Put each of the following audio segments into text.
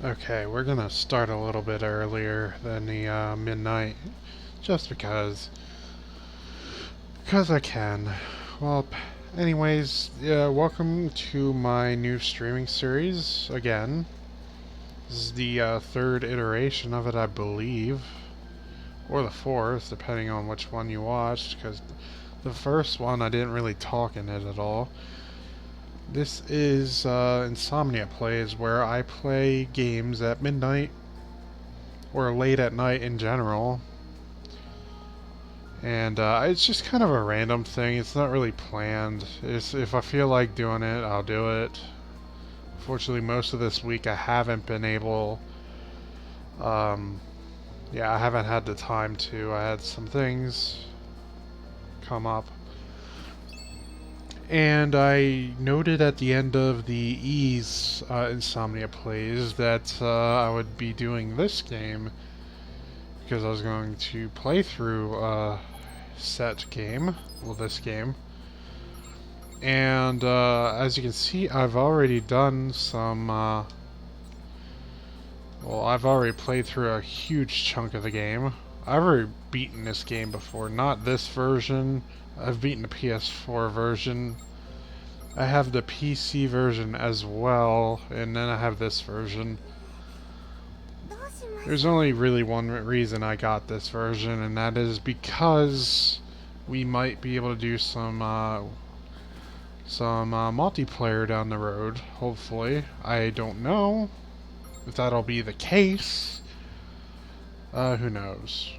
Okay, we're gonna start a little bit earlier than the midnight, just because I can. Well, anyways, welcome to my new streaming series again. This is the third iteration of it, I believe, or the fourth, depending on which one you watched, because the first one I didn't really talk in it at all. This is Insomnia Plays, where I play games at midnight or late at night in general. And it's just kind of a random thing. It's not really planned. If I feel like doing it, I'll do it. Fortunately, most of this week I haven't been able. Um, yeah, I haven't had the time to. I had some things come up. And I noted at the end of the E's Insomnia Plays that I would be doing this game because I was going to play through set game, well, this game. And as you can see, I've already done some, well, I've already played through a huge chunk of the game. I've already beaten this game before, not this version. I've beaten the PS4 version. I have the PC version as well, and then I have this version. There's only really one reason I got this version, and that is because we might be able to do some multiplayer down the road, hopefully. I don't know if that'll be the case. Who knows?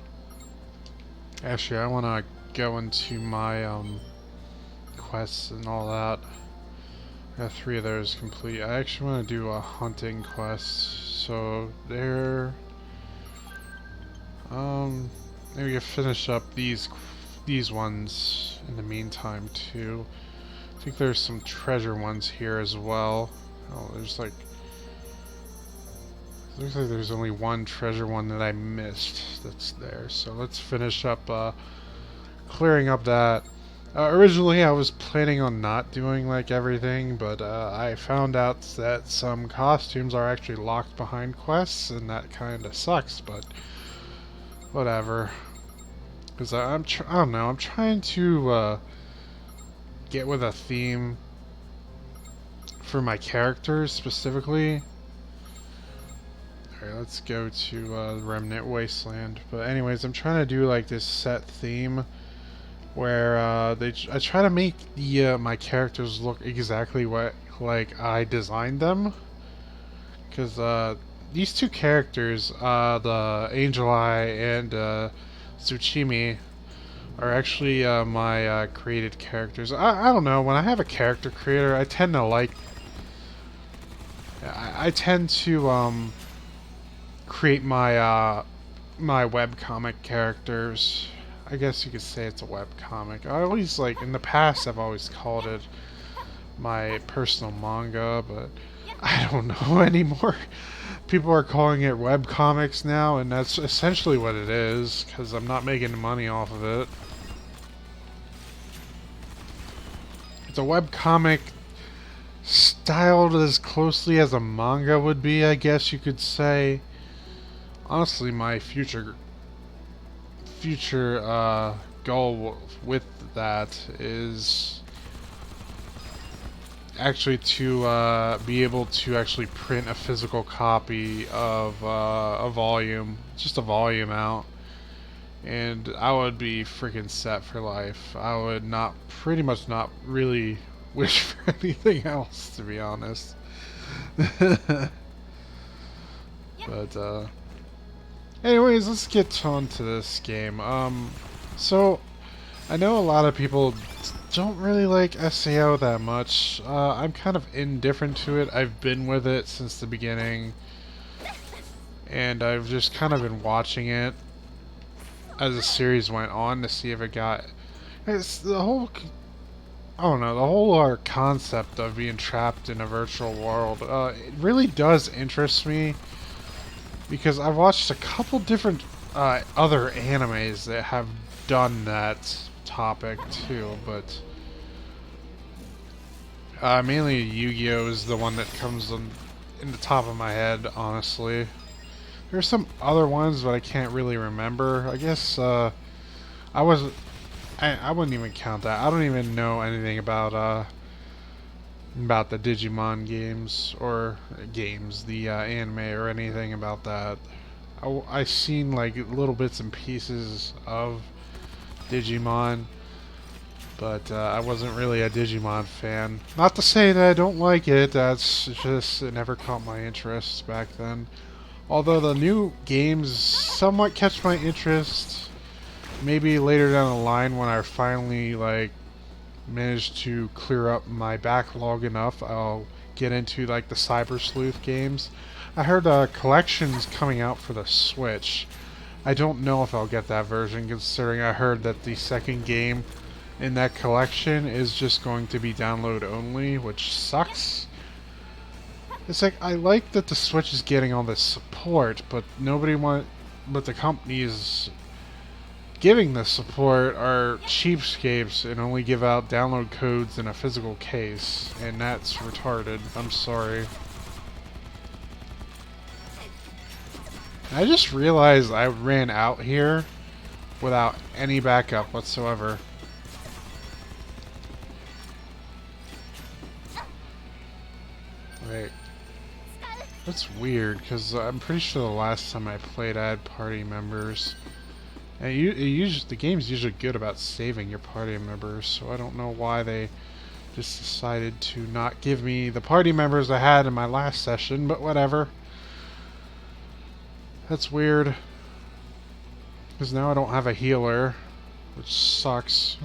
Actually, I want to go into my quests and all that. I got 3 of those complete. I actually want to do a hunting quest, so there. Maybe we can finish up these ones in the meantime too. I think there's some treasure ones here as well. Oh, there's like... looks like there's only one treasure one that I missed that's there. So let's finish up clearing up that. Originally I was planning on not doing like everything, but I found out that some costumes are actually locked behind quests, and that kinda sucks, but whatever. Because I don't know, I'm trying to get with a theme for my characters specifically. Alright, let's go to Remnant Wasteland. But anyways, I'm trying to do like this set theme where I try to make the my characters look exactly what like I designed them. Because these 2 characters, the Angel Eye and Tsuchimi, are actually my created characters. I don't know, when I have a character creator, I tend to like... I tend to create my my webcomic characters. I guess you could say it's a webcomic. I always like, in the past I've always called it my personal manga, but I don't know anymore. People are calling it webcomics now, and that's essentially what it is, because I'm not making money off of it. It's a webcomic styled as closely as a manga would be, I guess you could say. Honestly, my future goal with that is actually to be able to actually print a physical copy of a volume, just a volume out, and I would be freaking set for life. I would pretty much not really wish for anything else, to be honest. But anyways, let's get on to this game. So I know a lot of people don't really like SAO that much. I'm kind of indifferent to it. I've been with it since the beginning, and I've just kind of been watching it as the series went on to see if it got... It's the whole... I don't know, the whole concept of being trapped in a virtual world, it really does interest me, because I've watched a couple different other animes that have done that topic too, but mainly Yu-Gi-Oh is the one that comes in the top of my head, honestly. There's some other ones, but I can't really remember. I guess I was I wouldn't even count that. I don't even know anything about the Digimon games or games, the anime or anything about that. I seen like little bits and pieces of Digimon, but I wasn't really a Digimon fan. Not to say that I don't like it, that's just, it never caught my interest back then. Although the new games somewhat catch my interest, maybe later down the line when I finally like manage to clear up my backlog enough, I'll get into like the Cyber Sleuth games. I heard collections coming out for the Switch. I don't know if I'll get that version, considering I heard that the second game in that collection is just going to be download only, which sucks. It's like, I like that the Switch is getting all this support, but but the companies giving this support are cheapskates and only give out download codes in a physical case, and that's retarded. I'm sorry. I just realized I ran out here without any backup whatsoever. Wait. That's weird, because I'm pretty sure the last time I played I had party members. And the game's usually good about saving your party members, so I don't know why they just decided to not give me the party members I had in my last session, but whatever. That's weird. Because now I don't have a healer, which sucks.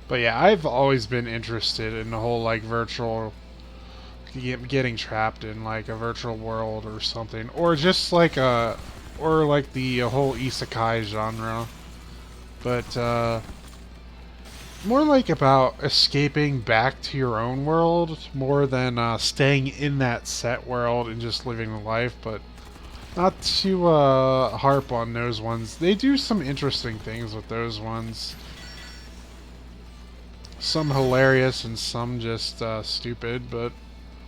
But yeah, I've always been interested in the whole like virtual, getting trapped in like a virtual world or something, or just like a, or like the whole isekai genre. But more like about escaping back to your own world more than staying in that set world and just living the life. But not to harp on those ones. They do some interesting things with those ones. Some hilarious and some just stupid, but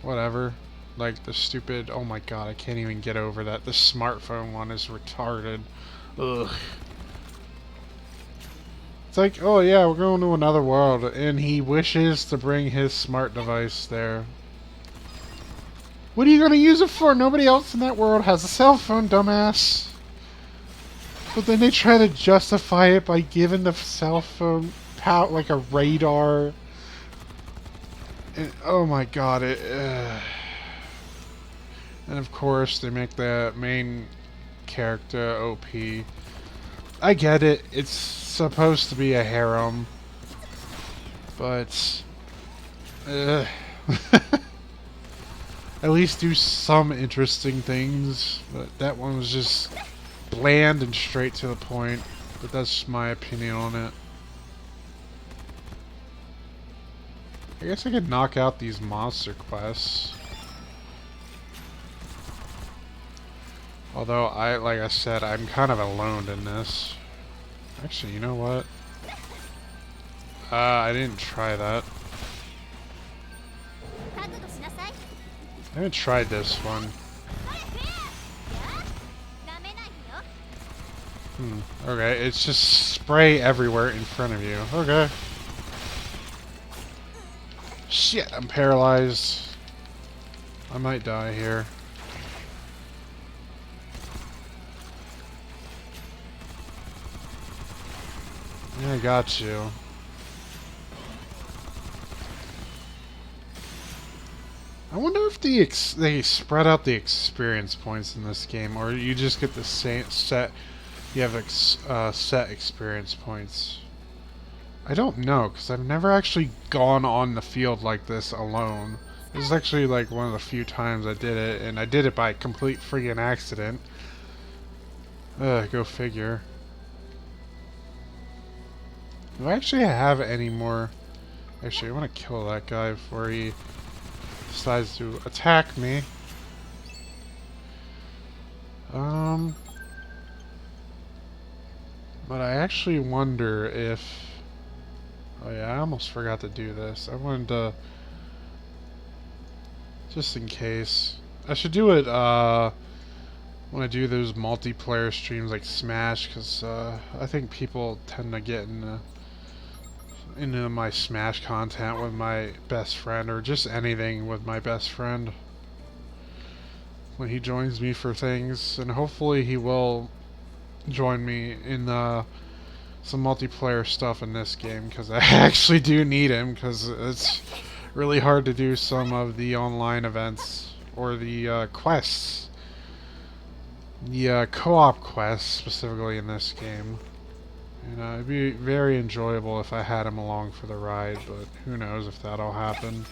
whatever. Like the stupid, oh my god, I can't even get over that. The smartphone one is retarded. Ugh. It's like, oh yeah, we're going to another world, and he wishes to bring his smart device there. What are you going to use it for? Nobody else in that world has a cell phone, dumbass. But then they try to justify it by giving the cell phone like a radar. And, oh my god, and of course they make the main character OP. I get it, it's supposed to be a harem, but at least do some interesting things. But that one was just bland and straight to the point, but that's my opinion on it. I guess I could knock out these monster quests. Although, like I said, I'm kind of alone in this. Actually, you know what? I didn't try that. I haven't tried this one. Okay, it's just spray everywhere in front of you. Okay. Shit, I'm paralyzed. I might die here. Yeah, I got you. I wonder if they spread out the experience points in this game, or you just get the same set. You have set experience points. I don't know, because I've never actually gone on the field like this alone. This is actually like one of the few times I did it, and I did it by complete friggin' accident. Go figure. Do I actually have any more? Actually, I want to kill that guy before he decides to attack me. But I actually wonder if... Oh yeah, I almost forgot to do this. I wanted to Just in case. I should do it when I do those multiplayer streams like Smash, because I think people tend to get into my Smash content with my best friend, or just anything with my best friend when he joins me for things, and hopefully he will join me in some multiplayer stuff in this game, because I actually do need him, because it's really hard to do some of the online events or the quests, the co-op quests specifically in this game. It'd be very enjoyable if I had him along for the ride, but who knows if that'll happen.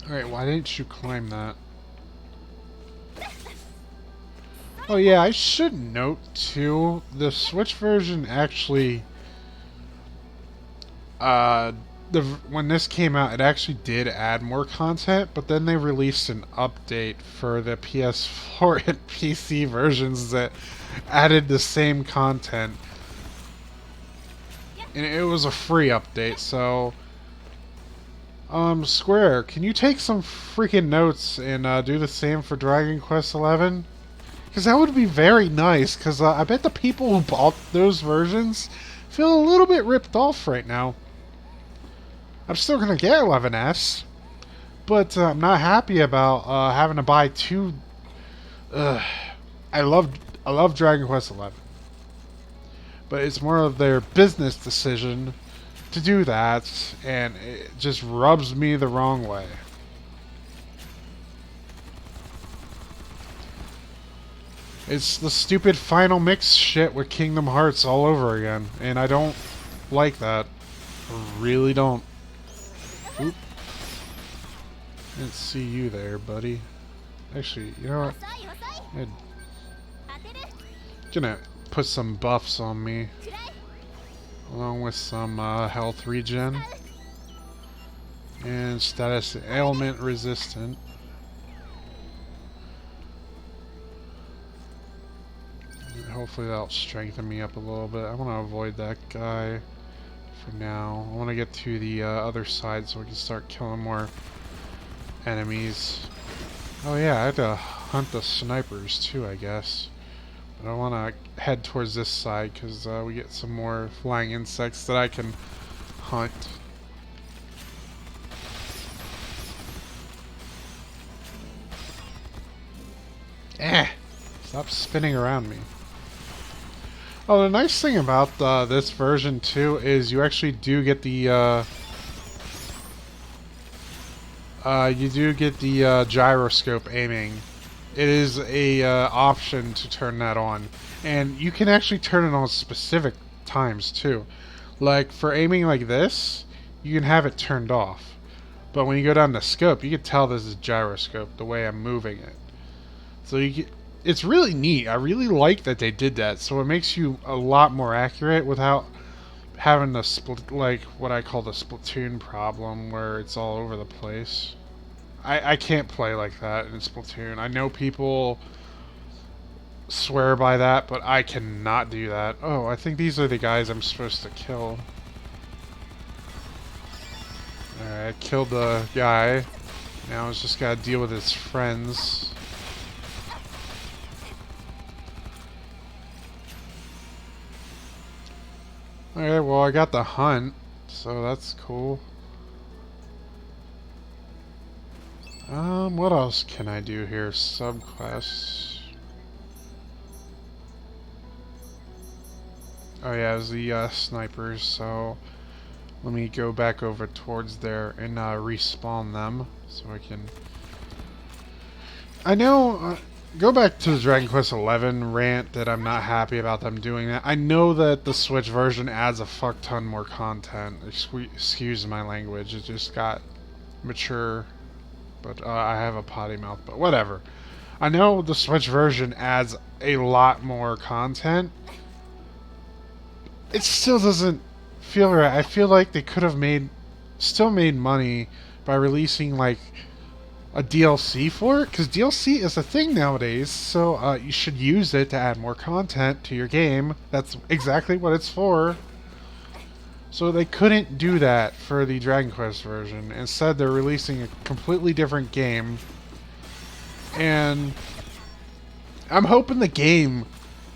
Alright, why didn't you climb that? Oh yeah, I should note too, the Switch version actually, when this came out, it actually did add more content, but then they released an update for the PS4 and PC versions that added the same content. And it was a free update, so Square, can you take some freaking notes and do the same for Dragon Quest XI? Because that would be very nice, because I bet the people who bought those versions feel a little bit ripped off right now. I'm still going to get 11S, but I'm not happy about having to buy two. I love Dragon Quest XI, but it's more of their business decision to do that, and it just rubs me the wrong way. It's the stupid final mix shit with Kingdom Hearts all over again, and I don't like that. I really don't. Oop. Didn't see you there, buddy. Actually, you know what? I'm gonna put some buffs on me, along with some health regen and status ailment resistant. Hopefully that'll strengthen me up a little bit. I want to avoid that guy for now. I want to get to the other side so we can start killing more enemies. Oh yeah, I had to hunt the snipers too, I guess. But I want to head towards this side because we get some more flying insects that I can hunt. Stop spinning around me. Oh, the nice thing about this version too is you actually do get the gyroscope aiming. It is a option to turn that on, and you can actually turn it on specific times too. Like for aiming like this, you can have it turned off, but when you go down to scope, you can tell this is gyroscope the way I'm moving it. So you get. It's really neat. I really like that they did that, so it makes you a lot more accurate without having the split, like what I call the Splatoon problem, where it's all over the place. I can't play like that in Splatoon. I know people swear by that, but I cannot do that. Oh, I think these are the guys I'm supposed to kill. Alright, I killed the guy. Now I just gotta deal with his friends. Alright, well I got the hunt, so that's cool. What else can I do here? Subquests. Oh yeah, it was the snipers, so let me go back over towards there and respawn them so I can... I know... Go back to the Dragon Quest XI rant that I'm not happy about them doing that. I know that the Switch version adds a fuck ton more content. Excuse my language. It just got mature. But I have a potty mouth. But whatever. I know the Switch version adds a lot more content. It still doesn't feel right. I feel like they could have still made money by releasing like a DLC for it, because DLC is a thing nowadays, so you should use it to add more content to your game. That's exactly what it's for. So they couldn't do that for the Dragon Quest version. Instead, they're releasing a completely different game. And I'm hoping the game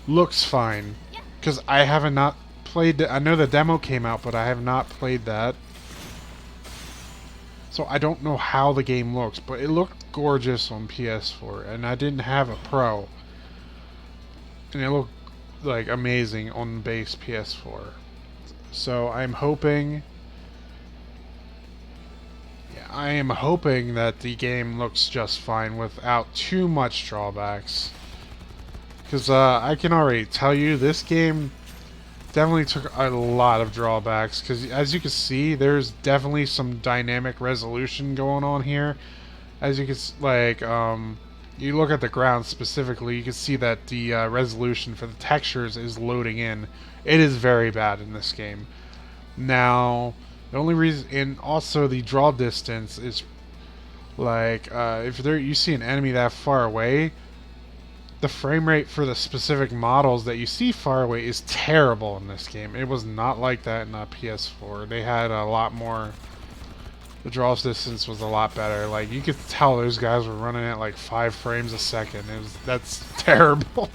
looks fine. Because I haven't not played... I know the demo came out, but I have not played that. So I don't know how the game looks, but it looked gorgeous on PS4. And I didn't have a Pro. And it looked like amazing on base PS4. So I'm hoping... yeah, I am hoping that the game looks just fine without too much drawbacks. Because I can already tell you, this game definitely took a lot of drawbacks. Because as you can see, there's definitely some dynamic resolution going on here. As you can you look at the ground specifically, you can see that the resolution for the textures is loading in. It is very bad in this game. Now, the only reason, and also the draw distance is like if you see an enemy that far away, the frame rate for the specific models that you see far away is terrible in this game. It was not like that in PS4. They had a lot more. The draw distance was a lot better. Like, you could tell those guys were running at like 5 frames a second. That's terrible.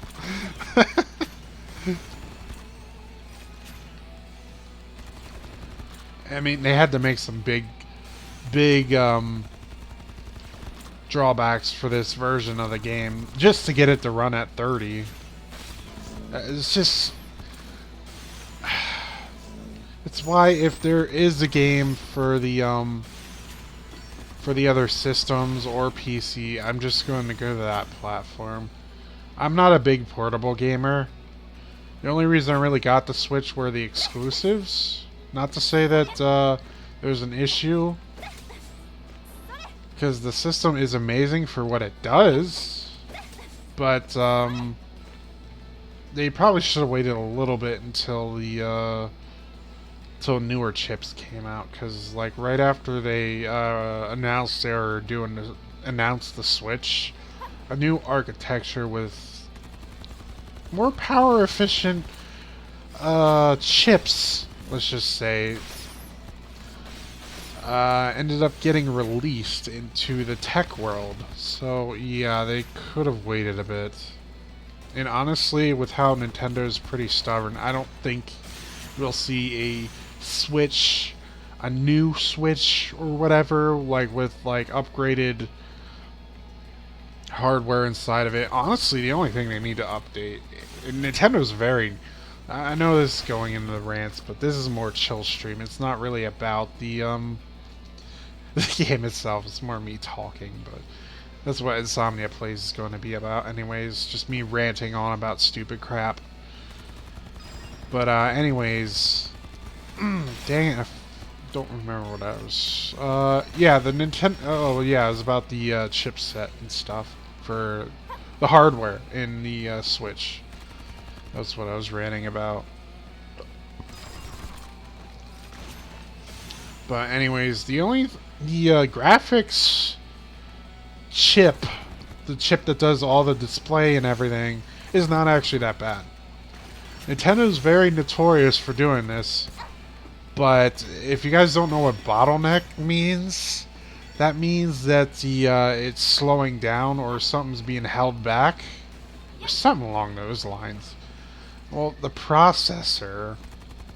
I mean, they had to make some big drawbacks for this version of the game just to get it to run at 30. It's just... it's why if there is a game for the other systems or PC, I'm just going to go to that platform. I'm not a big portable gamer. The only reason I really got the Switch were the exclusives. Not to say that there's an issue, because the system is amazing for what it does, but they probably should have waited a little bit until the until newer chips came out, because like right after they announced they were announced the Switch, a new architecture with more power efficient chips, let's just say, ended up getting released into the tech world. So yeah, they could have waited a bit. And honestly, with how Nintendo's pretty stubborn, I don't think we'll see a Switch, a new Switch or whatever, like with like upgraded hardware inside of it. Honestly, the only thing they need to update, and Nintendo's very... I know this is going into the rants, but this is more chill stream. It's not really about the game itself. It's more me talking, but that's what Insomnia Plays is going to be about anyways. Just me ranting on about stupid crap. But anyways, dang it, I don't remember what I was... yeah, the Nintendo... oh yeah, it was about the chipset and stuff for the hardware in the Switch. That's what I was ranting about. But anyways, the graphics chip, the chip that does all the display and everything, is not actually that bad. Nintendo's very notorious for doing this, but if you guys don't know what bottleneck means, that means that the it's slowing down or something's being held back, or something along those lines. Well, the processor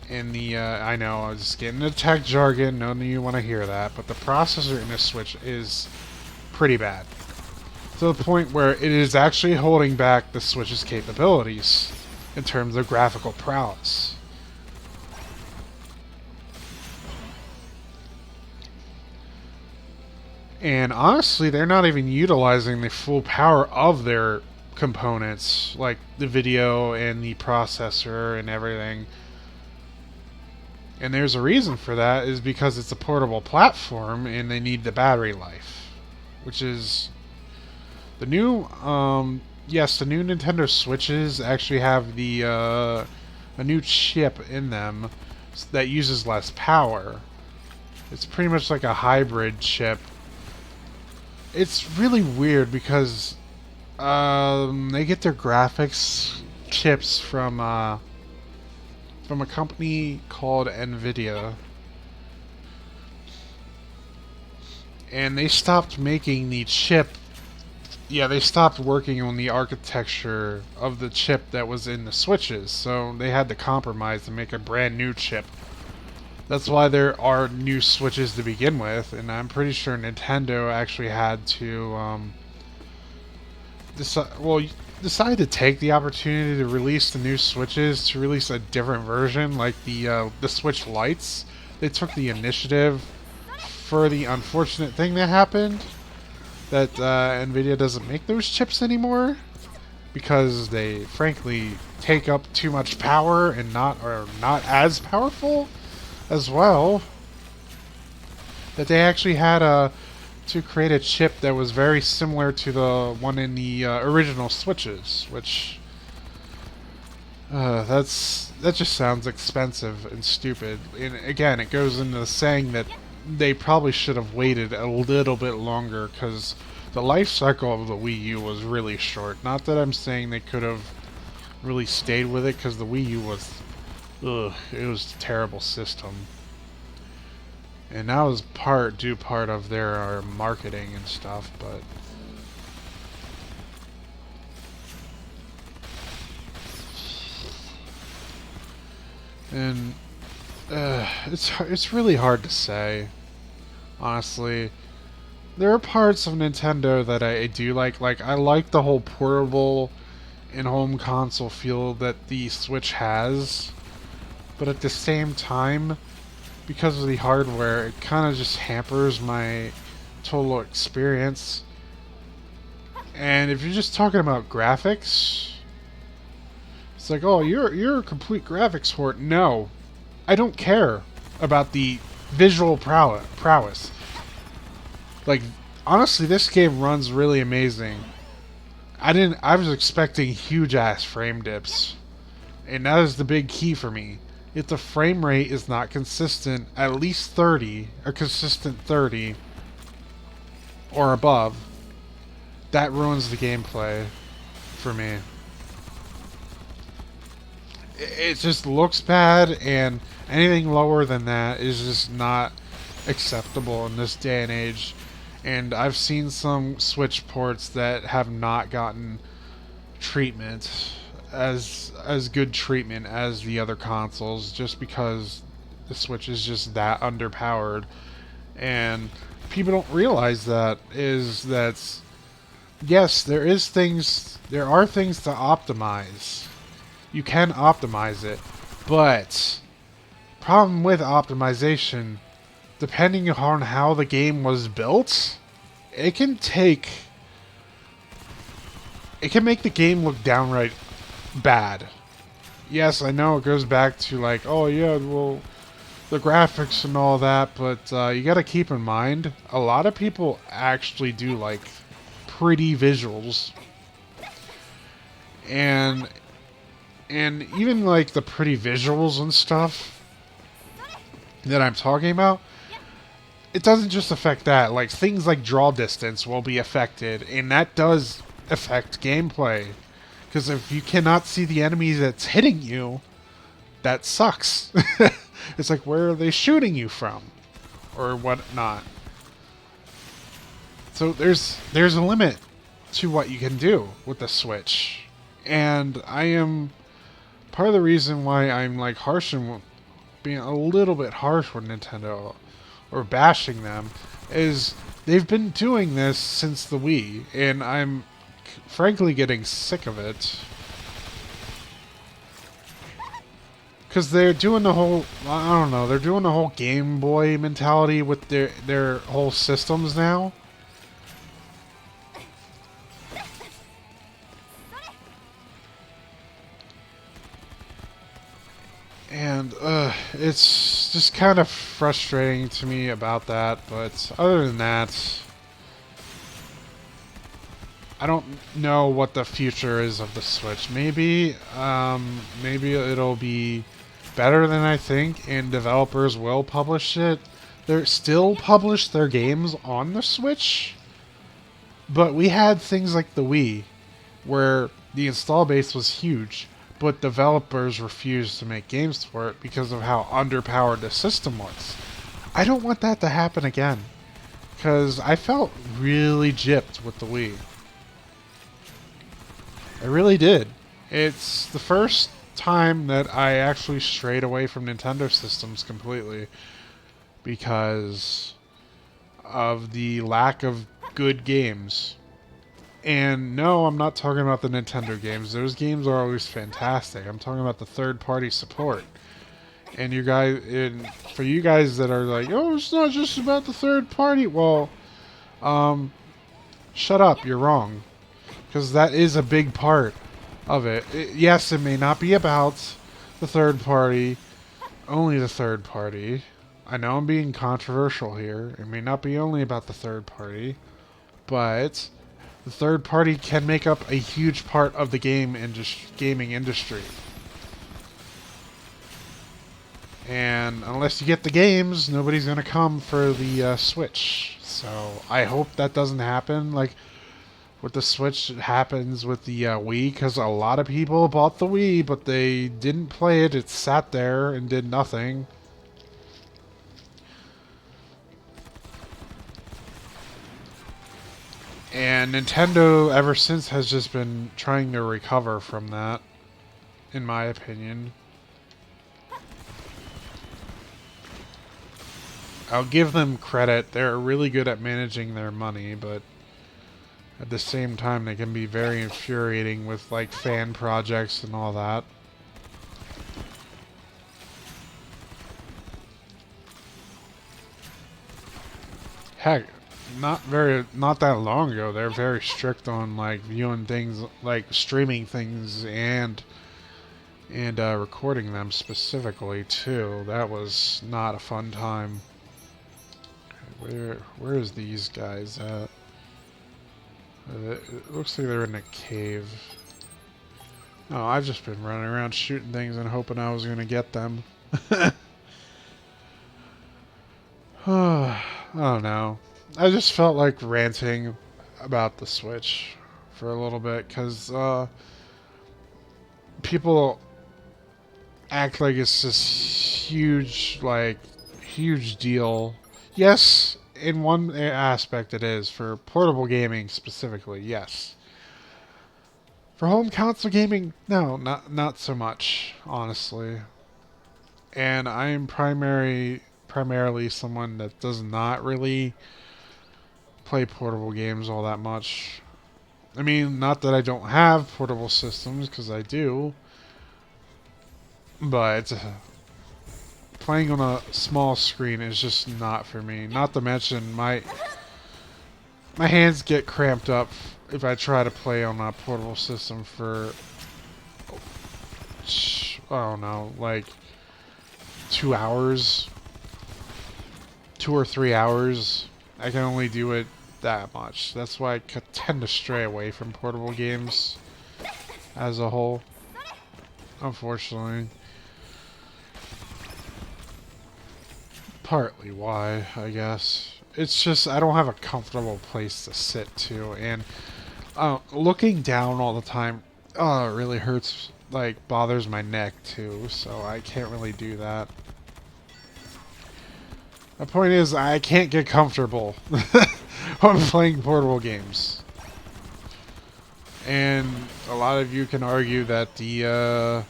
in the, I know, I was just getting into tech jargon, none of you want to hear that, but the processor in this Switch is pretty bad. To the point where it is actually holding back the Switch's capabilities in terms of graphical prowess. And honestly, they're not even utilizing the full power of their components, like the video and the processor and everything. And there's a reason for that, is because it's a portable platform and they need the battery life, which is the new yes, the new Nintendo Switches actually have the a new chip in them that uses less power. It's pretty much like a hybrid chip. It's really weird because they get their graphics chips from from a company called NVIDIA. And they stopped making the chip. Yeah, they stopped working on the architecture of the chip that was in the Switches, so they had to compromise to make a brand new chip. That's why there are new Switches to begin with, and I'm pretty sure Nintendo actually had to decide to take the opportunity to release the new Switches, to release a different version, like the Switch Lights. They took the initiative for the unfortunate thing that happened, that NVIDIA doesn't make those chips anymore, because they frankly take up too much power and are not as powerful as well. That they actually had to create a chip that was very similar to the one in the original Switches, which that just sounds expensive and stupid. And again, it goes into saying that they probably should have waited a little bit longer, because the life cycle of the Wii U was really short. Not that I'm saying they could have really stayed with it, because the Wii U was, it was a terrible system. And that was part of their marketing and stuff, but and it's really hard to say, honestly. There are parts of Nintendo that I do like. Like, I like the whole portable and home console feel that the Switch has, but at the same time, because of the hardware, it kind of just hampers my total experience. And if you're just talking about graphics, it's like, oh, you're a complete graphics whore. No, I don't care about the visual prowess. Like, honestly, this game runs really amazing. I was expecting huge ass frame dips, and that is the big key for me. If the frame rate is not consistent, at least 30, a consistent 30 or above, that ruins the gameplay for me. It just looks bad, and anything lower than that is just not acceptable in this day and age. And I've seen some Switch ports that have not gotten treatment as good treatment as the other consoles, just because the Switch is just that underpowered. And people don't realize that yes, there are things to optimize. You can optimize it, but problem with optimization, depending on how the game was built, it can make the game look downright bad. Yes, I know it goes back to like, oh yeah, well, the graphics and all that, but you gotta keep in mind, a lot of people actually do like pretty visuals. And even like the pretty visuals and stuff that I'm talking about, it doesn't just affect that. Like, things like draw distance will be affected, and that does affect gameplay. Because if you cannot see the enemies that's hitting you, that sucks. It's like, where are they shooting you from? Or whatnot. So there's a limit to what you can do with the Switch. And I am... part of the reason why I'm like harsh and being a little bit harsh with Nintendo, or bashing them, is they've been doing this since the Wii, and I'm frankly getting sick of it. Because they're doing the whole, I don't know, they're doing the whole Game Boy mentality with their whole systems now. And it's just kind of frustrating to me about that, but other than that, I don't know what the future is of the Switch. Maybe it'll be better than I think, and developers will publish it. They still publish their games on the Switch, but we had things like the Wii, where the install base was huge, but developers refused to make games for it because of how underpowered the system was. I don't want that to happen again, because I felt really gypped with the Wii. I really did. It's the first time that I actually strayed away from Nintendo systems completely because of the lack of good games. And no, I'm not talking about the Nintendo games. Those games are always fantastic. I'm talking about the third-party support. And you guys, for you guys that are like, oh, it's not just about the third party. Well, shut up. You're wrong. Because that is a big part of it. Yes, it may not be about the third party, only the third party. I know I'm being controversial here. It may not be only about the third party, but the third party can make up a huge part of the gaming industry. And unless you get the games, nobody's going to come for the Switch. So I hope that doesn't happen. Like with the Switch, it happens with the Wii, because a lot of people bought the Wii, but they didn't play it. It sat there and did nothing. And Nintendo, ever since, has just been trying to recover from that, in my opinion. I'll give them credit. They're really good at managing their money, but at the same time, they can be very infuriating with, like, fan projects and all that. Heck, not that long ago, they're very strict on, like, viewing things, like, streaming things and recording them specifically, too. That was not a fun time. Where is these guys at? It looks like they're in a cave. Oh, I've just been running around shooting things and hoping I was going to get them. Oh no. I just felt like ranting about the Switch for a little bit, because people act like it's this huge deal. Yes, in one aspect it is. For portable gaming specifically, yes. For home console gaming, no, not so much, honestly. And I'm primarily someone that does not really play portable games all that much. I mean, not that I don't have portable systems, because I do. But playing on a small screen is just not for me. Not to mention my hands get cramped up if I try to play on a portable system for, I don't know, like 2 hours, 2 or 3 hours. I can only do it that much. That's why I tend to stray away from portable games as a whole, unfortunately. Partly why, I guess. It's just I don't have a comfortable place to sit to, and looking down all the time, it really hurts, like bothers my neck too, so I can't really do that. The point is, I can't get comfortable when playing portable games. And a lot of you can argue that the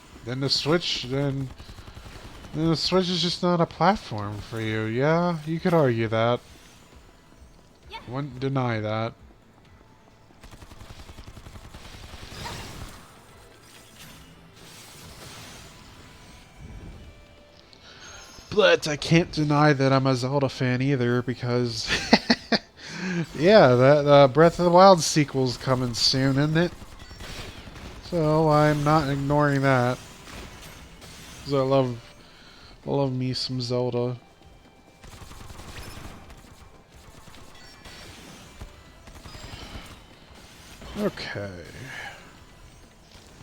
Switch is just not a platform for you. Yeah, you could argue that. Wouldn't deny that. But I can't deny that I'm a Zelda fan either, because yeah, that Breath of the Wild sequel's coming soon, isn't it? So I'm not ignoring that. 'Cause I love me some Zelda. Okay.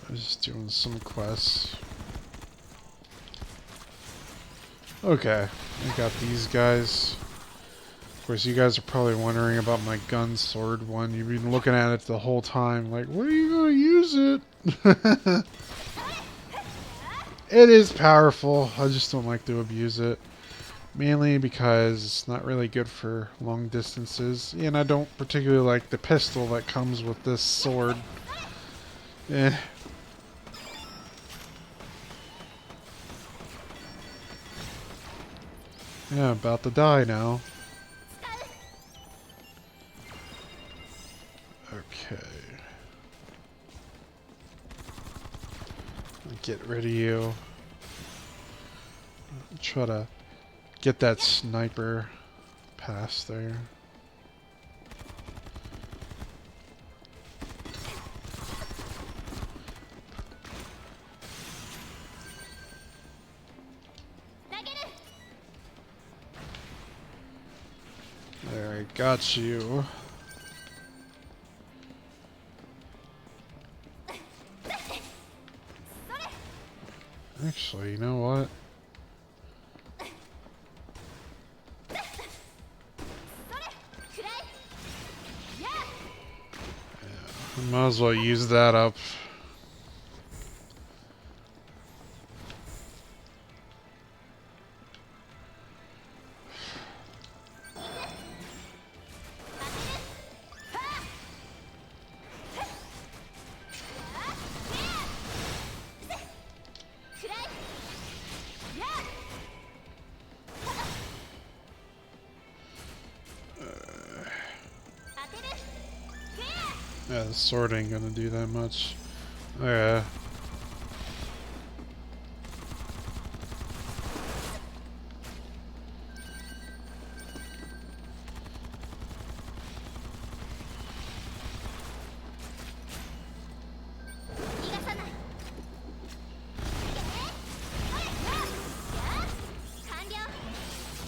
I'm just doing some quests. Okay, I got these guys. Of course, you guys are probably wondering about my gun sword one. You've been looking at it the whole time, like, when are you gonna use it? It is powerful. I just don't like to abuse it. Mainly because it's not really good for long distances. And I don't particularly like the pistol that comes with this sword. Eh. Yeah, about to die now. Okay. Get rid of you. Try to get that sniper past there. There, I got you. Actually, you know what? I might as well use that up. Yeah, the sword ain't gonna do that much. Yeah.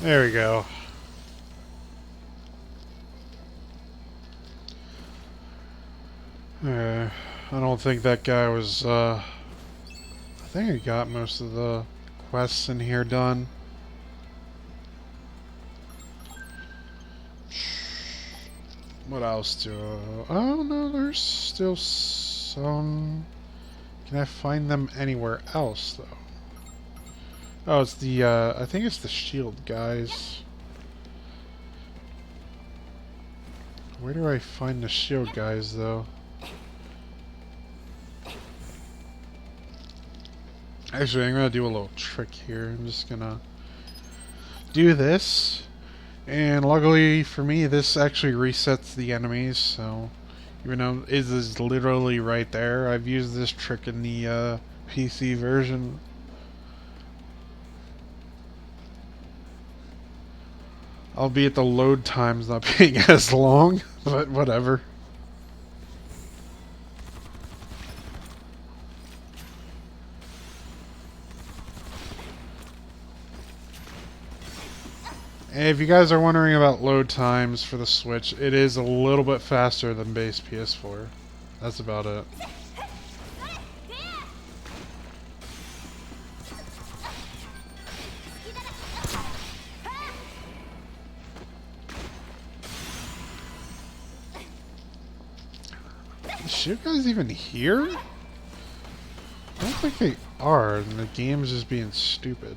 There we go. I don't think that guy was, I think I got most of the quests in here done. What else do oh no, there's still some... Can I find them anywhere else, though? Oh, it's the, I think it's the shield guys. Where do I find the shield guys, though? Actually, I'm gonna do a little trick here. I'm just gonna do this. And luckily for me, this actually resets the enemies, so... Even though it is literally right there, I've used this trick in the, PC version. Albeit the load time's not being as long, but whatever. And if you guys are wondering about load times for the Switch, it is a little bit faster than base PS4. That's about it. Is you guys even here? I don't think they are, and the game's just being stupid.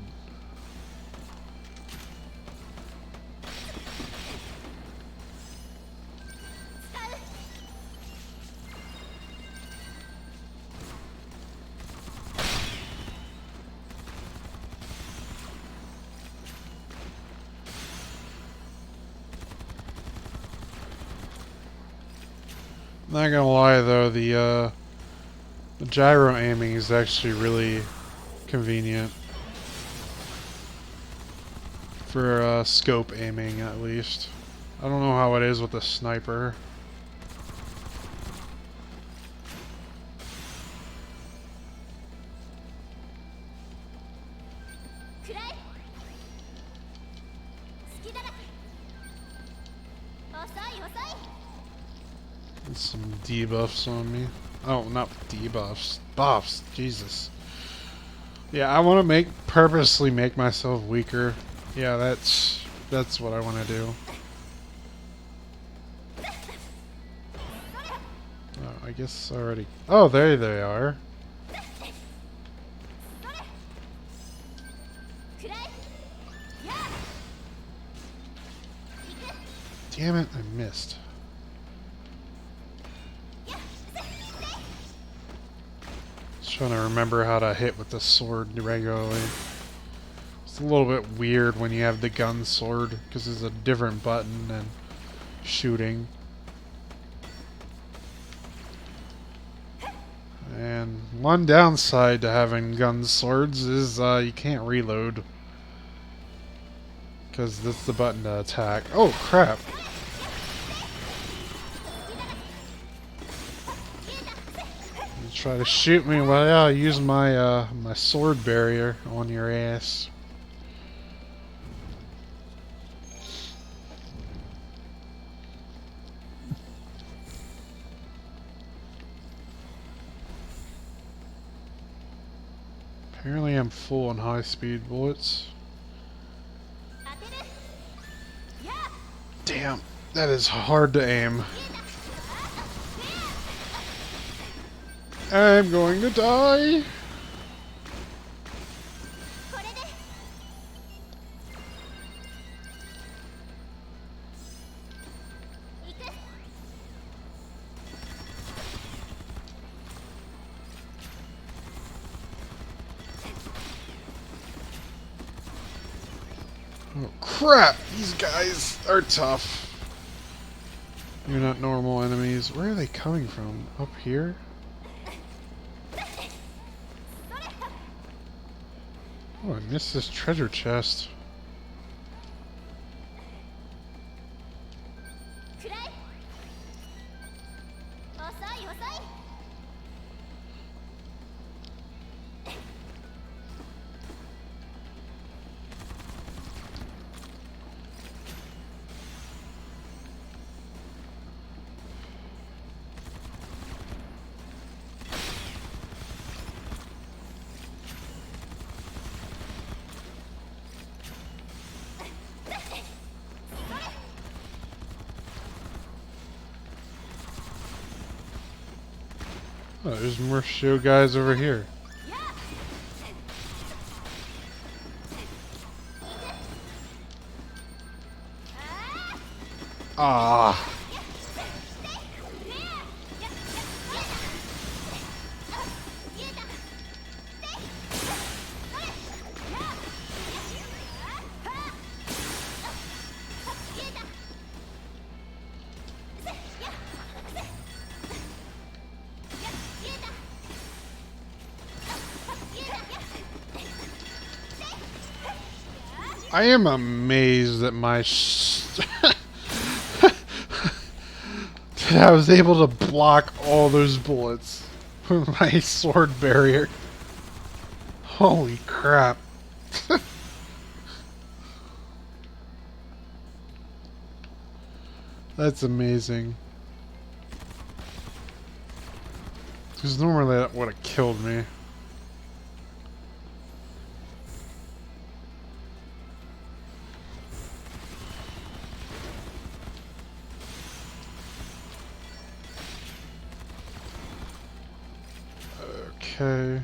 Not gonna lie though, the gyro aiming is actually really convenient. For scope aiming, at least. I don't know how it is with the sniper. Some debuffs on me. Oh, not debuffs. Buffs. Jesus. Yeah, I want to purposely make myself weaker. Yeah, that's what I want to do. Oh, I guess already... Oh, there they are. Damn it, I missed. Just trying to remember how to hit with the sword regularly. It's a little bit weird when you have the gun sword, because it's a different button than shooting. And one downside to having gun swords is you can't reload. Because that's the button to attack. Oh, crap! You try to shoot me, well, yeah, I'll use my, my sword barrier on your ass. Apparently I'm full on high-speed bullets. Damn, that is hard to aim. I'm going to die! Oh crap! These guys are tough. You're not normal enemies. Where are they coming from? Up here? Oh, I missed this treasure chest. Oh, there's more show guys over here. Ah. I am amazed at my that I was able to block all those bullets with my sword barrier. Holy crap. That's amazing. Because normally that would have killed me. Okay.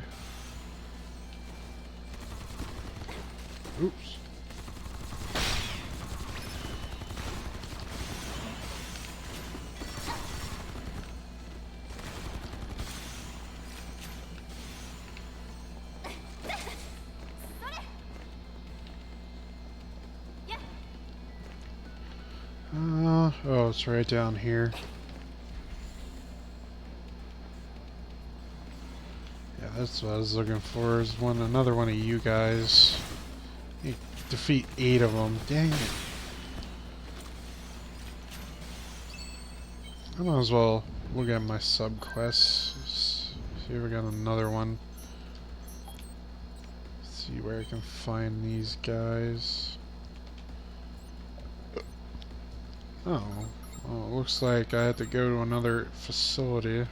Oops. Oh, it's right down here. Yeah, that's what I was looking for. Is another one of you guys. You defeat 8 of them. Dang it! I might as well look at my sub quests. See if we got another one. See where I can find these guys. Oh, well, it looks like I had to go to another facility.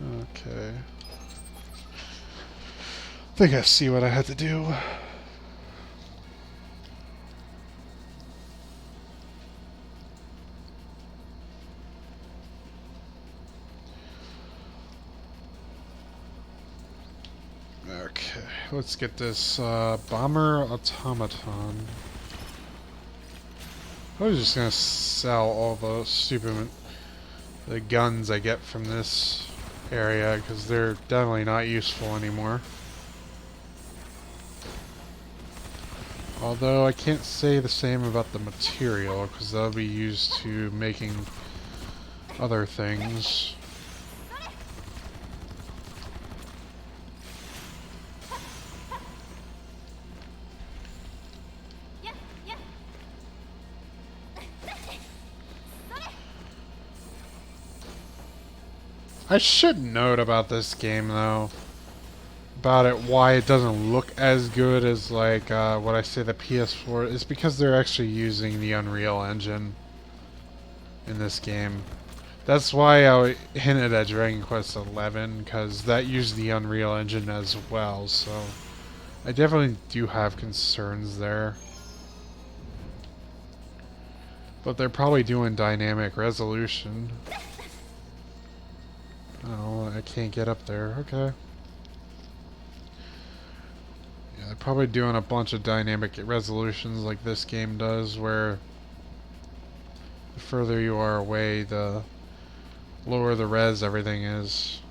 Okay. I think I see what I had to do. Okay. Okay, let's get this bomber automaton. I was just gonna sell all the the guns I get from this area because they're definitely not useful anymore. Although I can't say the same about the material because that'll be used to making other things. I should note about this game though, why it doesn't look as good as like what I say the PS4 is because they're actually using the Unreal Engine in this game. That's why I hinted at Dragon Quest XI because that used the Unreal Engine as well. So I definitely do have concerns there. But they're probably doing dynamic resolution. Oh, I can't get up there. Okay. Yeah, they're probably doing a bunch of dynamic resolutions like this game does, where the further you are away, the lower the res everything is.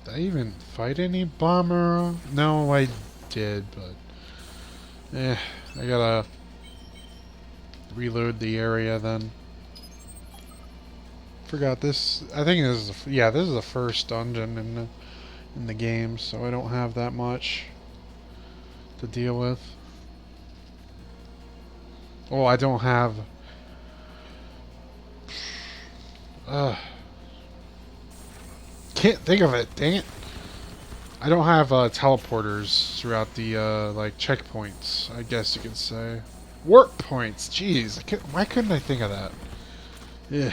Did I even fight any bomber? No, I did, but I gotta reload the area then. Forgot this. I think this is this is the first dungeon in the game, so I don't have that much to deal with. Oh, I don't have. Can't think of it. Dang it! I don't have teleporters throughout the like checkpoints. I guess you could say warp points. Jeez, why couldn't I think of that? Yeah.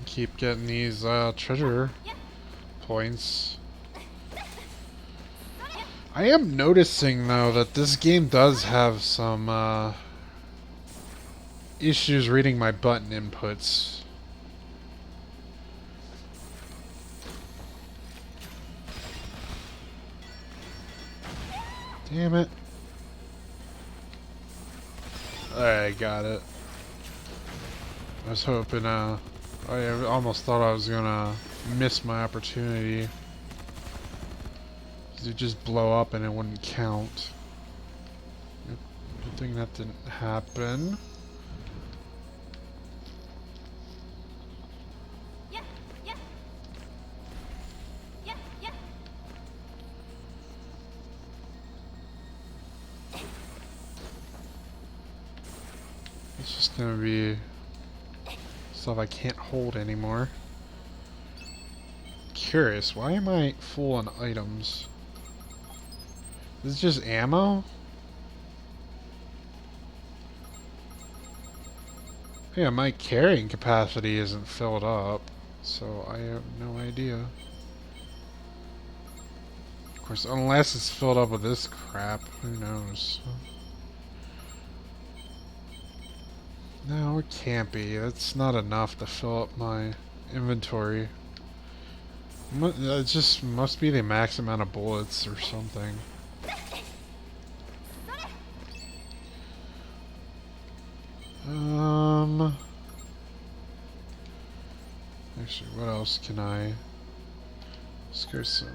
Keep getting these treasure points. I am noticing though that this game does have some issues reading my button inputs. Damn it. I got it. I was hoping I almost thought I was gonna miss my opportunity. It'd just blow up and it wouldn't count. Good thing that didn't happen. It's just gonna be stuff I can't hold anymore. Curious, why am I full on items? Is it just ammo? Yeah, my carrying capacity isn't filled up, so I have no idea. Of course, unless it's filled up with this crap, who knows? No, it can't be. That's not enough to fill up my inventory. It just must be the max amount of bullets or something. Actually, what else can I... Let's go some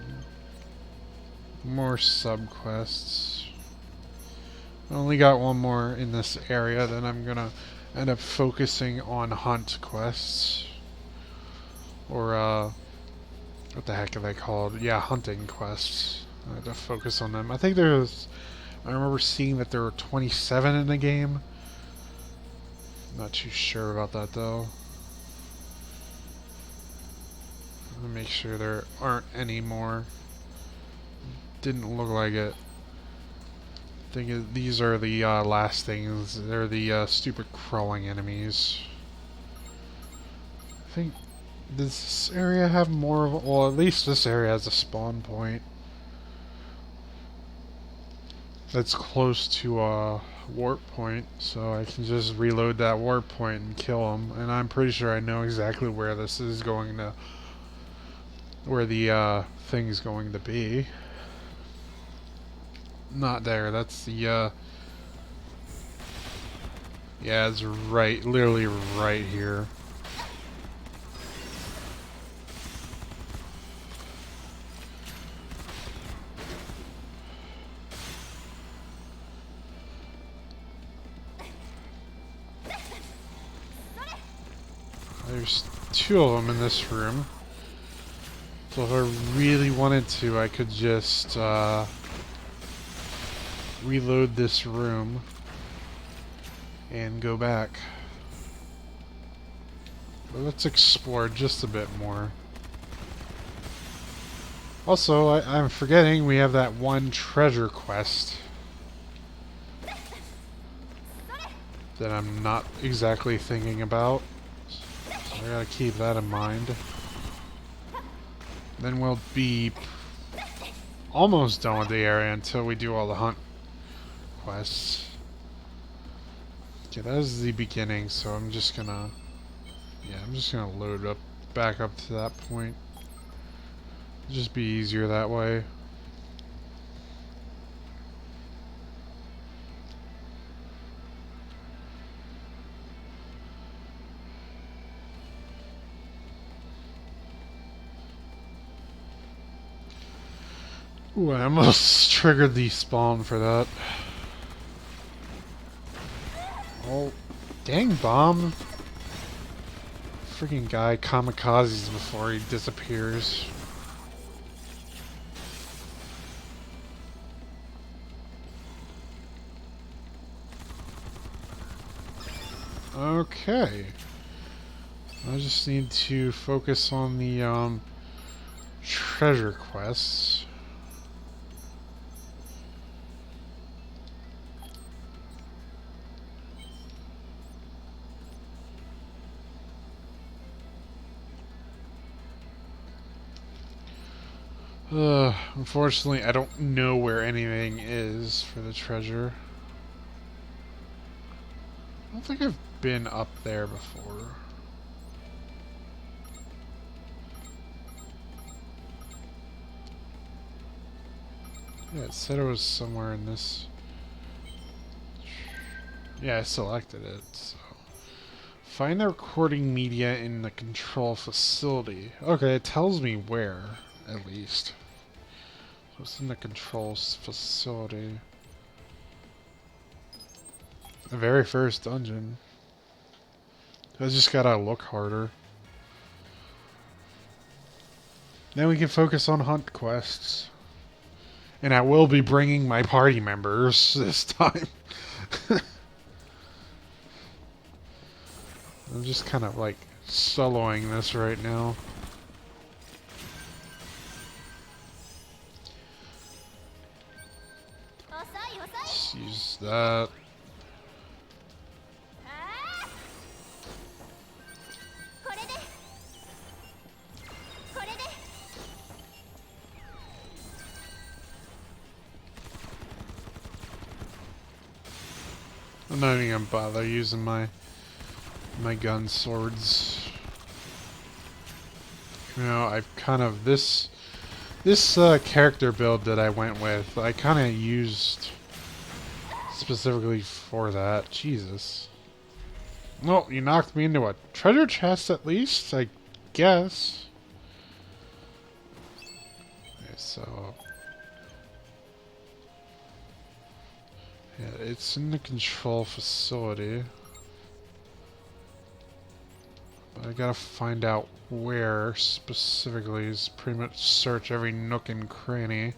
more subquests. I only got one more in this area, then I'm gonna end up focusing on hunt quests. Or, what the heck are they called? Yeah, hunting quests. I had to focus on them. I think I remember seeing that there were 27 in the game. Not too sure about that though. Let me make sure there aren't any more. Didn't look like it. I think these are the last things. They're the stupid crawling enemies. I think, does this area have more of a, well, at least this area has a spawn point that's close to a warp point, so I can just reload that warp point and kill them. And I'm pretty sure I know exactly where this is going to, where the thing's going to be. Not there, that's the yeah, it's right, literally right here. There's 2 of them in this room. So if I really wanted to, I could just reload this room and go back. But let's explore just a bit more. Also, I'm forgetting we have that one treasure quest that I'm not exactly thinking about. So I gotta keep that in mind. Then we'll be almost done with the area until we do all the hunt quests. Okay, that is the beginning, so I'm just gonna load up back up to that point. It'll just be easier that way. Ooh, I almost triggered the spawn for that. Oh, dang bomb. Freaking guy kamikazes before he disappears. Okay. I just need to focus on the treasure quests. Unfortunately, I don't know where anything is for the treasure. I don't think I've been up there before. Yeah, it said it was somewhere in this. Yeah, I selected it, so. Find the recording media in the control facility. Okay, it tells me where, at least. So it's in the controls facility. The very first dungeon. I just gotta look harder. Then we can focus on hunt quests. And I will be bringing my party members this time. I'm just kind of like soloing this right now. Let's use that. I'm not even gonna bother using my gun swords. You know, I've kind of this character build that I went with, I kind of used specifically for that. Jesus. No, you knocked me into a treasure chest at least, I guess. Okay, so yeah, it's in the control facility. I gotta find out where specifically. Is pretty much search every nook and cranny.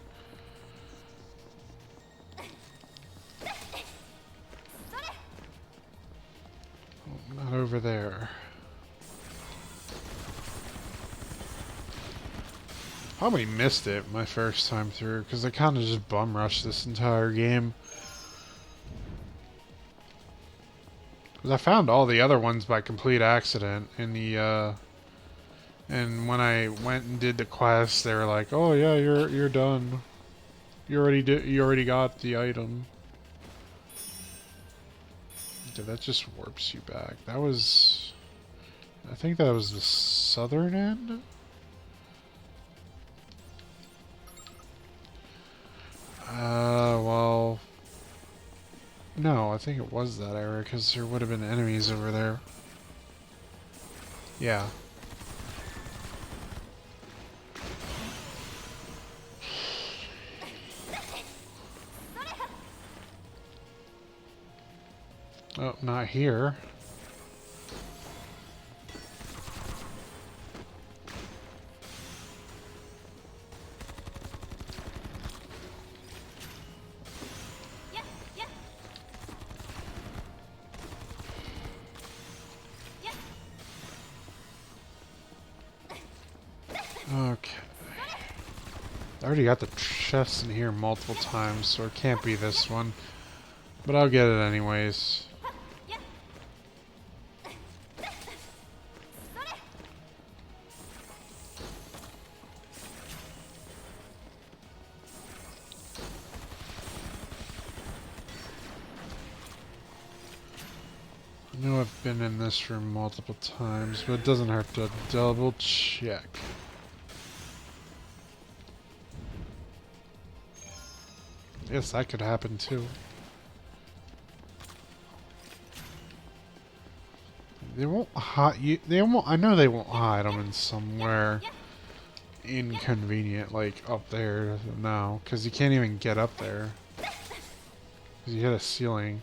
Oh, not over there. Probably missed it my first time through because I kind of just bum rushed this entire game. Because I found all the other ones by complete accident in the and when I went and did the quest, they were like, "Oh yeah, you're done. You already got the item." Okay, that just warps you back. That was, I think that was the southern end. Well, no, I think it was that area because there would have been enemies over there. Yeah. Oh, not here. Okay. I already got the chest in here multiple times, so it can't be this one. But I'll get it anyways. I know I've been in this room multiple times, but it doesn't hurt to double check. Yes, that could happen too. They won't hide you. They won't. I know they won't hide them in somewhere inconvenient, like up there. No, because you can't even get up there. Because you hit a ceiling.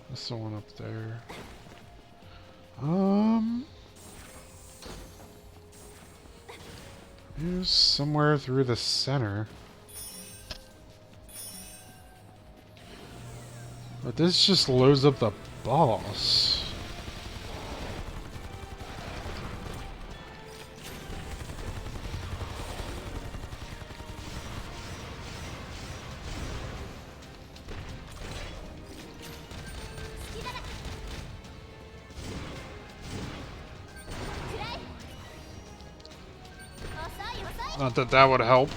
That's the one up there. It was somewhere through the center. But this just loads up the boss. Not that that would help.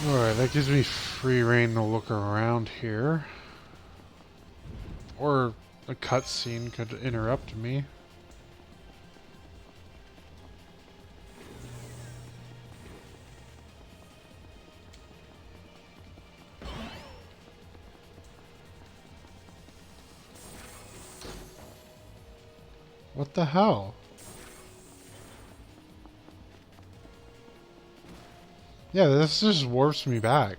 Alright, that gives me free reign to look around here. Or a cutscene could interrupt me. What the hell? Yeah, this just warps me back.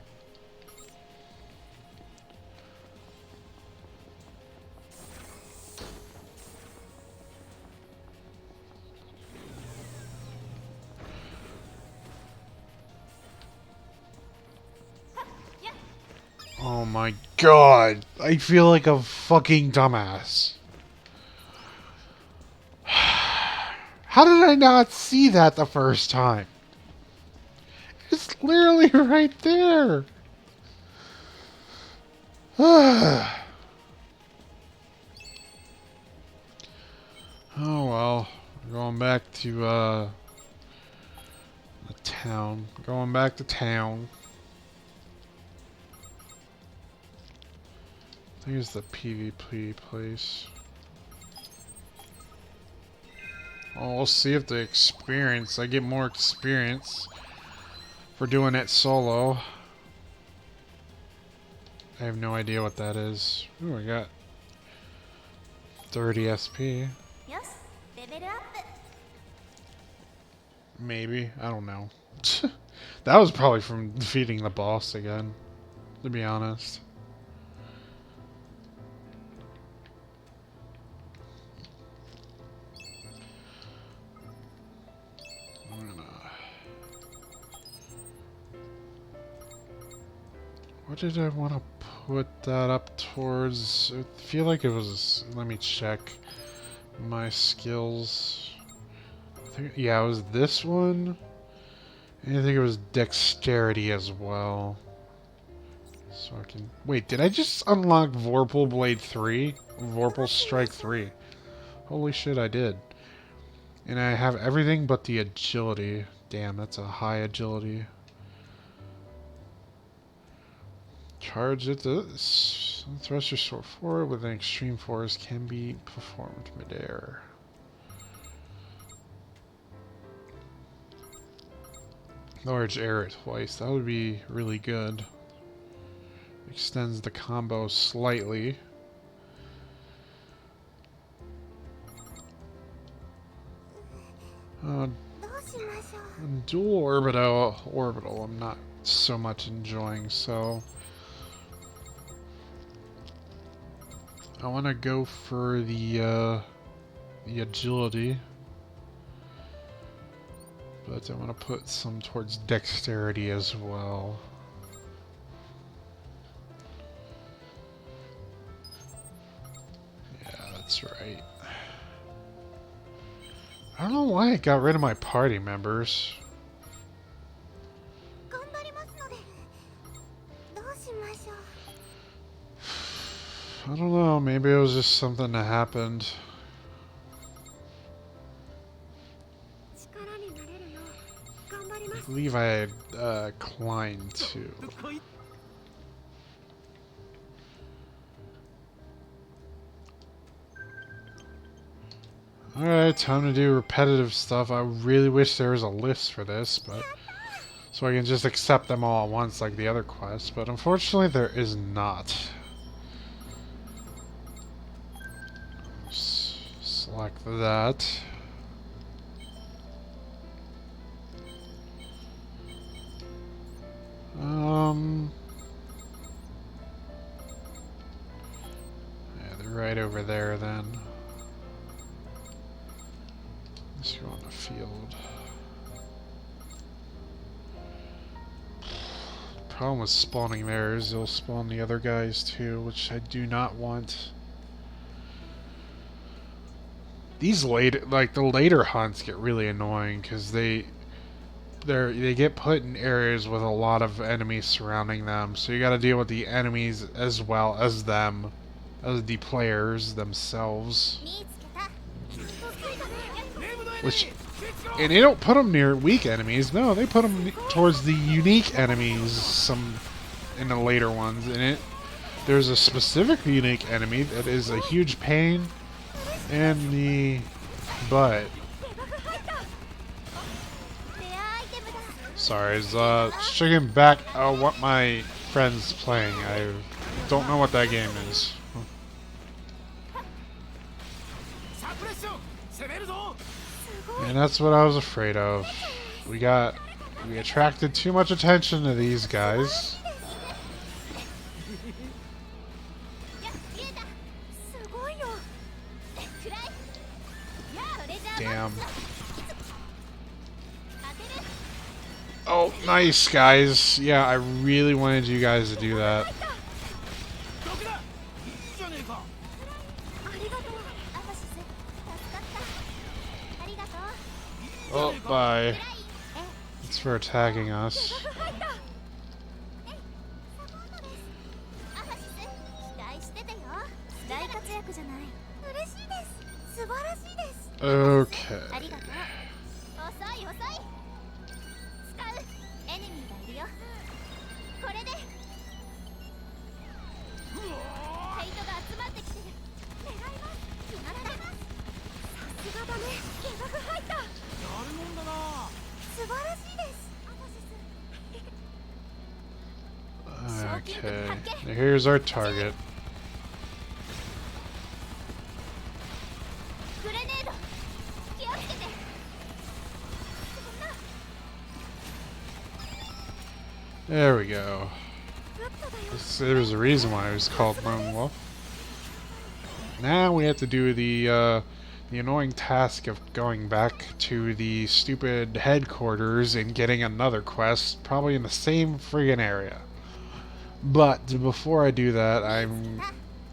Oh my god, I feel like a fucking dumbass. How did I not see that the first time? It's literally right there. Oh well, we're going back to the town. Going back to town. I think it's the PvP place. Well, we'll see if I get more experience for doing it solo. I have no idea what that is. Ooh, I got 30 SP. Maybe. I don't know. That was probably from defeating the boss again, to be honest. What did I want to put that up towards? I feel like it was... Let me check my skills. Yeah, it was this one. And I think it was dexterity as well. So I can... Wait, did I just unlock Vorpal Blade 3? Vorpal Strike 3. Holy shit, I did. And I have everything but the agility. Damn, that's a high agility. Charge it. Thrust your sword forward with an extreme force can be performed midair. Large air twice. That would be really good. Extends the combo slightly. Dual orbital. I'm not so much enjoying. So I want to go for the agility. But I want to put some towards dexterity as well. Yeah, that's right. I don't know why I got rid of my party members. I don't know, maybe it was just something that happened. I believe I had Klein too. Alright, time to do repetitive stuff. I really wish there was a list for this, but so I can just accept them all at once like the other quests, but unfortunately there is not. Select that. Yeah, they're right over there then. Let's go on the field. Problem with spawning there is they'll spawn the other guys too, which I do not want. These the later hunts get really annoying because they get put in areas with a lot of enemies surrounding them, so you got to deal with the enemies as well as them, as the players themselves. And they don't put them near weak enemies. No, they put them towards the unique enemies. Some in the later ones, and there's a specific unique enemy that is a huge pain in the butt. Sorry, I was checking back what my friend's playing. I don't know what that game is. And that's what I was afraid of. We attracted too much attention to these guys. Damn. Oh, nice, guys. Yeah, I really wanted you guys to do that. Oh, bye. Thanks for attacking us. Okay. Okay, now here's our target. There we go. There's a reason why it was called Lone Wolf. Now we have to do the annoying task of going back to the stupid headquarters and getting another quest, probably in the same friggin' area. But before I do that, I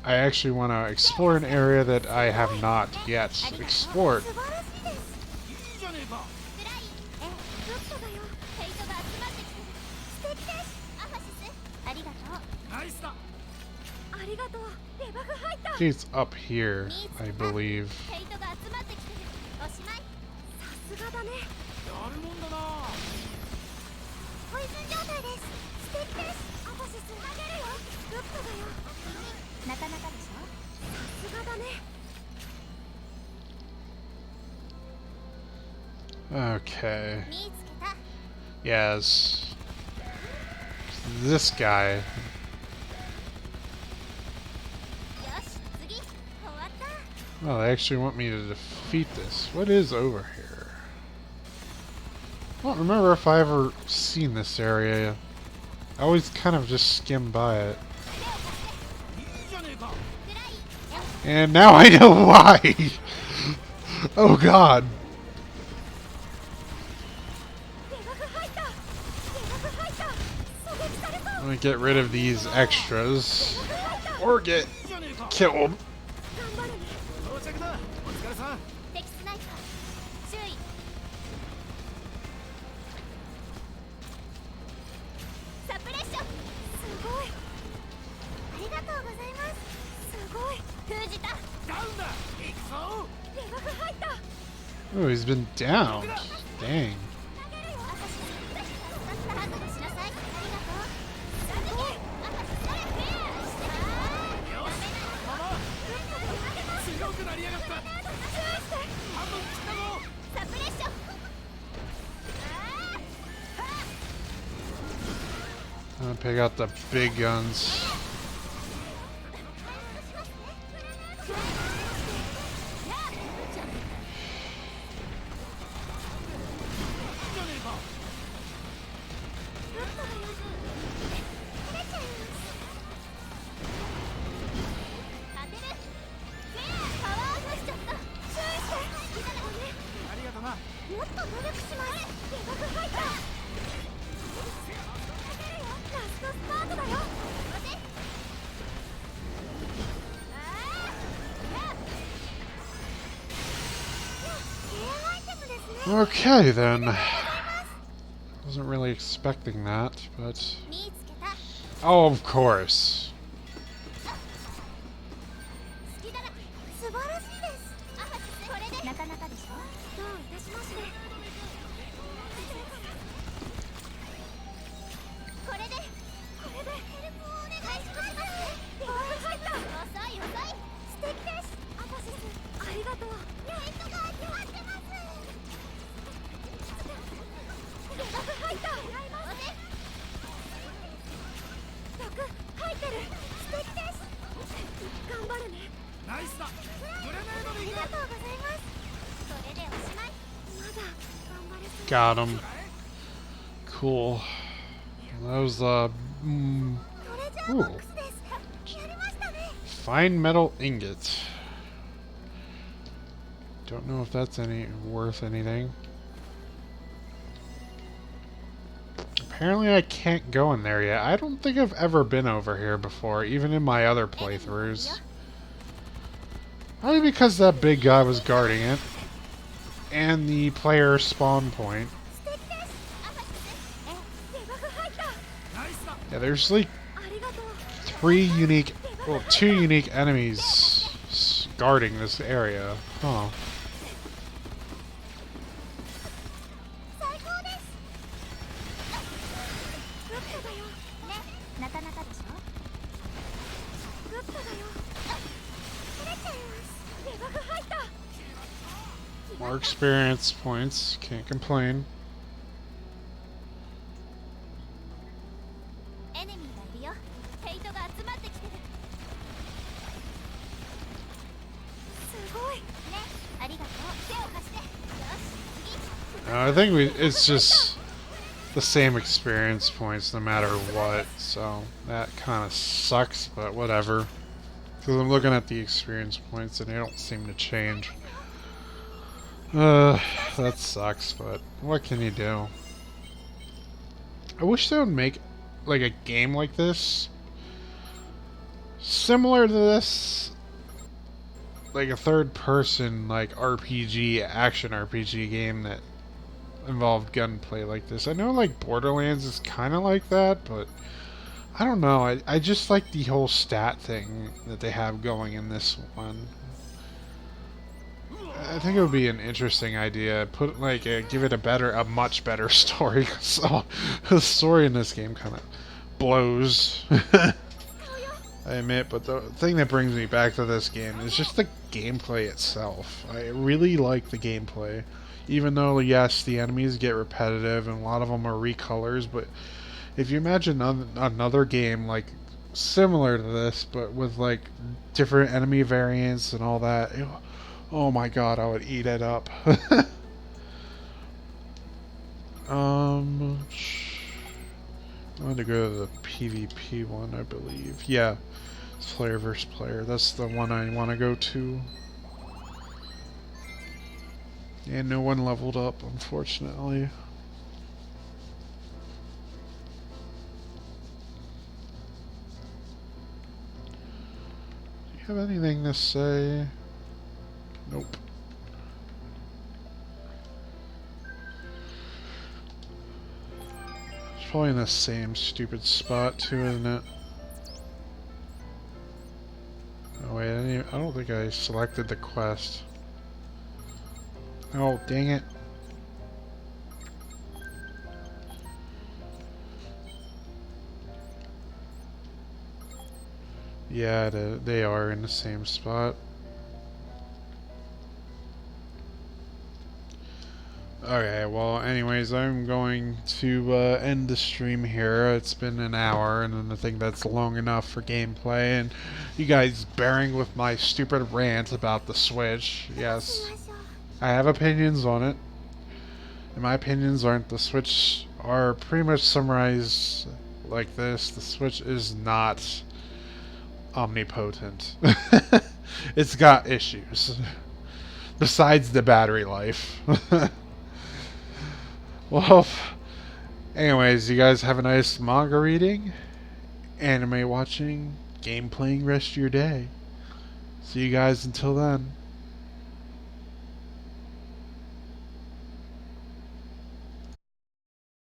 actually want to explore an area that I have not yet explored. It's up here, I believe. Okay. Yes. This guy. Oh, they actually want me to defeat this. What is over here? I don't remember if I ever seen this area. I always kind of just skim by it. And now I know why! Oh god! I'm gonna get rid of these extras. Or get killed. Oh, he's been downed. Dang. I'm gonna pick out the big guns. Okay then. Wasn't really expecting that, but... Oh, of course. Got him. Cool. That was ooh. Fine metal ingot. Don't know if that's worth anything. Apparently I can't go in there yet. I don't think I've ever been over here before, even in my other playthroughs. Probably because that big guy was guarding it. And the player spawn point. Yeah, there's like two unique enemies guarding this area. Huh. More experience points, can't complain. I think it's just the same experience points no matter what, so that kind of sucks, but whatever. Because I'm looking at the experience points and they don't seem to change. That sucks, but what can you do? I wish they would make like a game like this, similar to this, like a third-person like RPG, action RPG game that involved gunplay like this. I know like Borderlands is kind of like that, but I don't know. I just like the whole stat thing that they have going in this one. I think it would be an interesting idea. Put like give it a much better story. So the story in this game kind of blows. I admit, but the thing that brings me back to this game is just the gameplay itself. I really like the gameplay. Even though, yes, the enemies get repetitive and a lot of them are recolors, but if you imagine another game like similar to this, but with like different enemy variants and all that, oh my god, I would eat it up. I'm going to go to the PvP one, I believe. Yeah, it's player versus player. That's the one I want to go to. And no one leveled up, unfortunately. Do you have anything to say? Nope. It's probably in the same stupid spot too, isn't it? Oh wait, I don't think I selected the quest. Oh, dang it. Yeah, they are in the same spot. Okay, well, anyways, I'm going to end the stream here. It's been an hour, and I think that's long enough for gameplay, and you guys bearing with my stupid rant about the Switch. Yes, I have opinions on it, and my opinions aren't the Switch are pretty much summarized like this. The Switch is not omnipotent. It's got issues, besides the battery life. Well, anyways, you guys have a nice manga reading, anime watching, game playing rest of your day. See you guys until then.